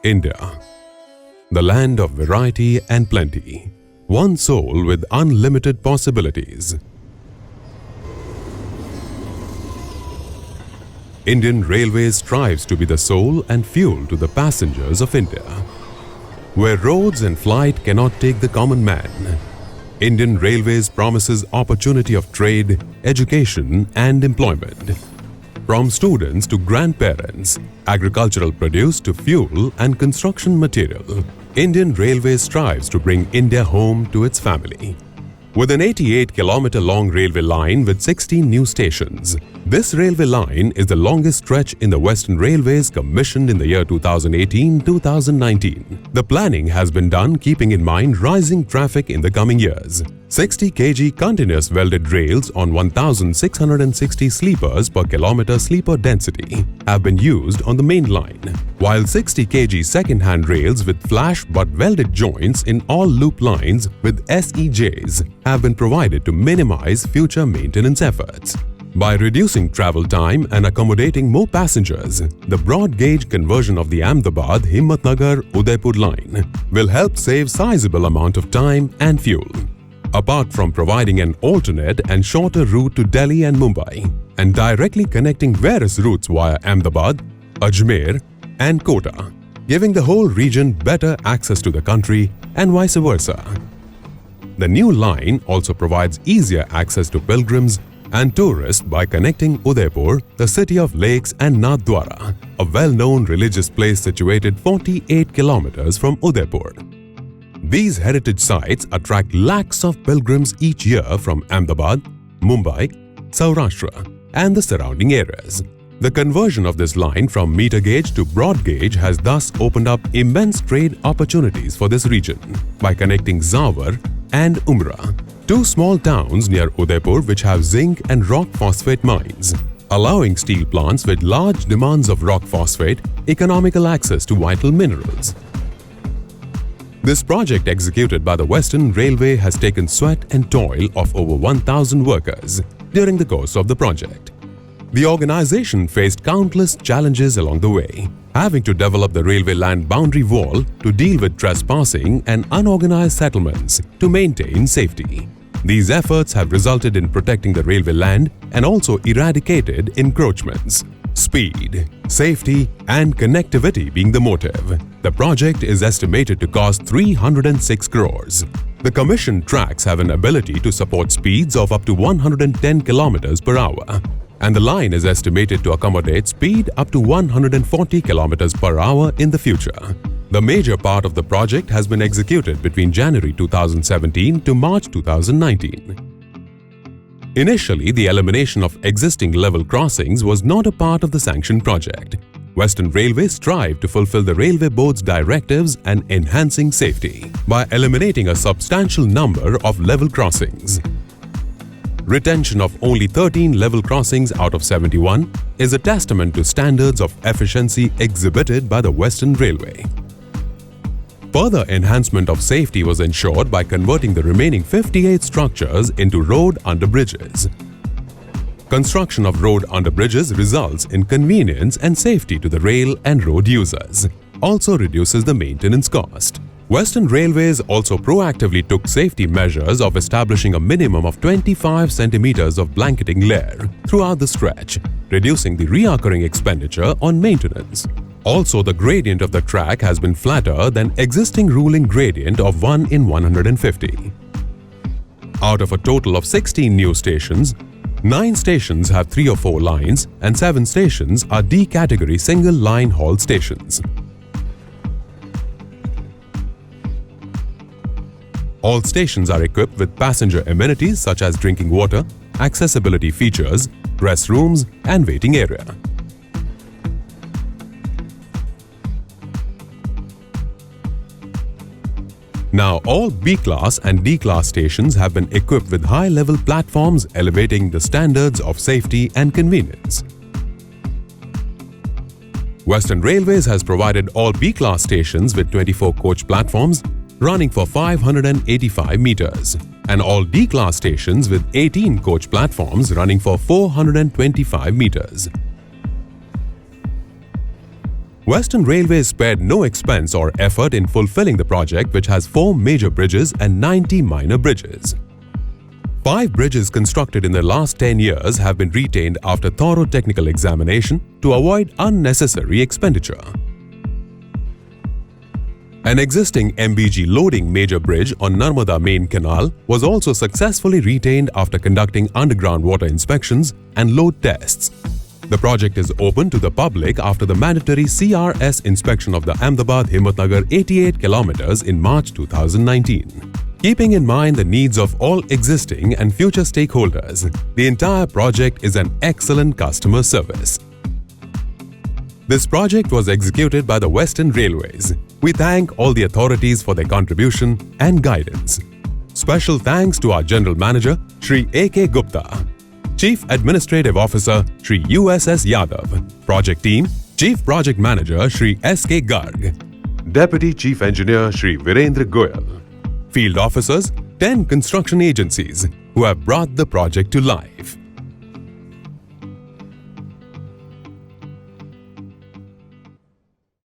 India, the land of variety and plenty, one soul with unlimited possibilities. Indian Railways strives to be the soul and fuel to the passengers of India. Where roads and flight cannot take the common man, Indian Railways promises opportunity of trade, education and employment. From students to grandparents, agricultural produce to fuel and construction material, Indian Railways strives to bring India home to its family. With an 88-kilometer-long railway line with 16 new stations, this railway line is the longest stretch in the Western Railways commissioned in the year 2018-2019. The planning has been done keeping in mind rising traffic in the coming years. 60 kg continuous welded rails on 1,660 sleepers per kilometer sleeper density have been used on the main line, while 60 kg second-hand rails with flash but welded joints in all loop lines with SEJs have been provided to minimize future maintenance efforts. By reducing travel time and accommodating more passengers, the broad gauge conversion of the Ahmedabad-Himmatnagar-Udaipur line will help save sizable amount of time and fuel. Apart from providing an alternate and shorter route to Delhi and Mumbai and directly connecting various routes via Ahmedabad, Ajmer and Kota, giving the whole region better access to the country and vice versa. The new line also provides easier access to pilgrims and tourists by connecting Udaipur, the city of lakes, and Nathdwara, a well-known religious place situated 48 kilometers from Udaipur. These heritage sites attract lakhs of pilgrims each year from Ahmedabad, Mumbai, Saurashtra, and the surrounding areas. The conversion of this line from meter gauge to broad gauge has thus opened up immense trade opportunities for this region by connecting Zawar and Umra, two small towns near Udaipur which have zinc and rock phosphate mines, allowing steel plants with large demands of rock phosphate economical access to vital minerals. This project executed by the Western Railway has taken sweat and toil of over 1,000 workers during the course of the project. The organization faced countless challenges along the way, having to develop the railway land boundary wall to deal with trespassing and unorganized settlements to maintain safety. These efforts have resulted in protecting the railway land and also eradicated encroachments. Speed, safety and connectivity being the motive, the project is estimated to cost 306 crores. The commissioned tracks have an ability to support speeds of up to 110 kilometers per hour, and the line is estimated to accommodate speed up to 140 kilometers per hour in the future. The major part of the project has been executed between January 2017 to March 2019. Initially, the elimination of existing level crossings was not a part of the sanctioned project. Western Railway strived to fulfill the Railway Board's directives and enhancing safety by eliminating a substantial number of level crossings. Retention of only 13 level crossings out of 71 is a testament to standards of efficiency exhibited by the Western Railway. Further enhancement of safety was ensured by converting the remaining 58 structures into road underbridges. Construction of road underbridges results in convenience and safety to the rail and road users, also reduces the maintenance cost. Western Railways also proactively took safety measures of establishing a minimum of 25 centimeters of blanketing layer throughout the stretch, reducing the recurring expenditure on maintenance. Also, the gradient of the track has been flatter than existing ruling gradient of 1 in 150. Out of a total of 16 new stations, 9 stations have 3 or 4 lines and 7 stations are D-category single-line haul stations. All stations are equipped with passenger amenities such as drinking water, accessibility features, restrooms, and waiting area. Now, all B-class and D-class stations have been equipped with high-level platforms elevating the standards of safety and convenience. Western Railways has provided all B-class stations with 24 coach platforms running for 585 meters and all D-class stations with 18 coach platforms running for 425 meters. Western Railways spared no expense or effort in fulfilling the project, which has 4 major bridges and 90 minor bridges. 5 bridges constructed in the last 10 years have been retained after thorough technical examination to avoid unnecessary expenditure. An existing MBG loading major bridge on Narmada Main Canal was also successfully retained after conducting underground water inspections and load tests. The project is open to the public after the mandatory CRS inspection of the Ahmedabad-Himmatnagar 88 kilometers in March 2019. Keeping in mind the needs of all existing and future stakeholders, the entire project is an excellent customer service. This project was executed by the Western Railways. We thank all the authorities for their contribution and guidance. Special thanks to our General Manager, Shri A.K. Gupta, Chief Administrative Officer, Shri U.S.S. Yadav, Project Team, Chief Project Manager, Shri S.K. Garg, Deputy Chief Engineer, Shri Virendra Goyal, Field Officers, 10 construction agencies who have brought the project to life.